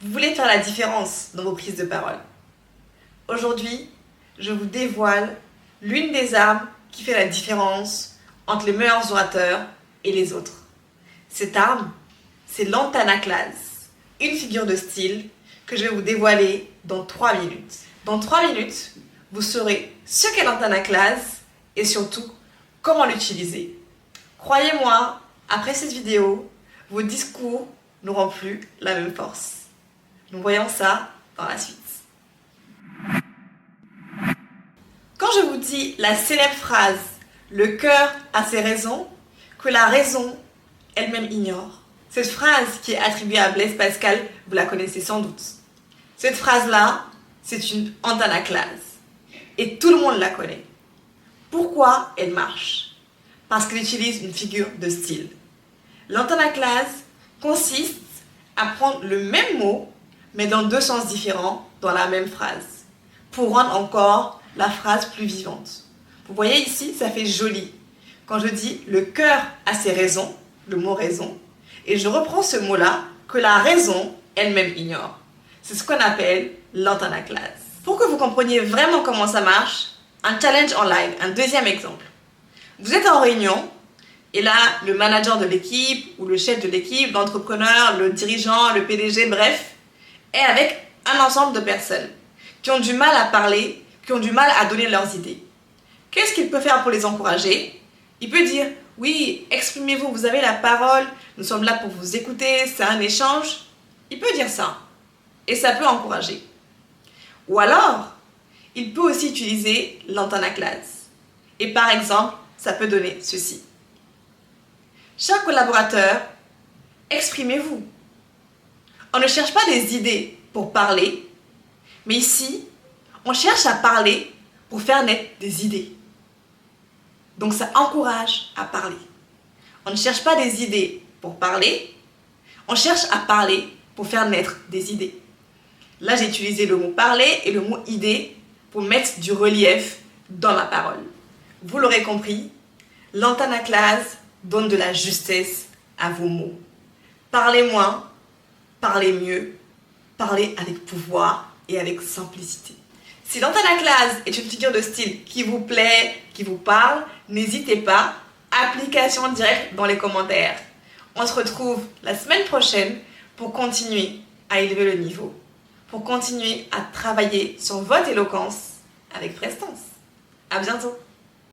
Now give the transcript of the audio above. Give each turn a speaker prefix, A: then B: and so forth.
A: Vous voulez faire la différence dans vos prises de parole. Aujourd'hui, je vous dévoile l'une des armes qui fait la différence entre les meilleurs orateurs et les autres. Cette arme, c'est l'antanaclase, une figure de style que je vais vous dévoiler dans 3 minutes. Dans 3 minutes, vous saurez ce qu'est l'antanaclase et surtout comment l'utiliser. Croyez-moi, après cette vidéo, vos discours n'auront plus la même force. Nous voyons ça dans la suite. Quand je vous dis la célèbre phrase « le cœur a ses raisons » que la raison elle-même ignore, cette phrase qui est attribuée à Blaise Pascal, vous la connaissez sans doute. Cette phrase-là, c'est une antanaclase et tout le monde la connaît. Pourquoi elle marche? Parce qu'elle utilise une figure de style. L'antanaclase consiste à prendre le même mot mais dans 2 sens différents dans la même phrase, pour rendre encore la phrase plus vivante. Vous voyez ici, ça fait joli. Quand je dis « le cœur a ses raisons », le mot « raison », et je reprends ce mot-là que la raison elle-même ignore. C'est ce qu'on appelle l'antanaclase. Pour que vous compreniez vraiment comment ça marche, un challenge en live, un deuxième exemple. Vous êtes en réunion, et là, le manager de l'équipe, ou le chef de l'équipe, l'entrepreneur, le dirigeant, le PDG, bref, est avec un ensemble de personnes qui ont du mal à parler, qui ont du mal à donner leurs idées. Qu'est-ce qu'il peut faire pour les encourager? Il peut dire « Oui, exprimez-vous, vous avez la parole, nous sommes là pour vous écouter, c'est un échange. » Il peut dire ça et ça peut encourager. Ou alors, il peut aussi utiliser l'antanaclase. Et par exemple, ça peut donner ceci. Chers collaborateurs, exprimez-vous. On ne cherche pas des idées pour parler, mais ici, on cherche à parler pour faire naître des idées. Donc ça encourage à parler. On ne cherche pas des idées pour parler, on cherche à parler pour faire naître des idées. Là, j'ai utilisé le mot parler et le mot idée pour mettre du relief dans ma parole. Vous l'aurez compris, l'antanaclase donne de la justesse à vos mots. Parlez moins, parlez mieux, parlez avec pouvoir et avec simplicité. Si l'antanaclase est une figure de style qui vous plaît, qui vous parle, n'hésitez pas, application directe dans les commentaires. On se retrouve la semaine prochaine pour continuer à élever le niveau, pour continuer à travailler sur votre éloquence avec prestance. À bientôt.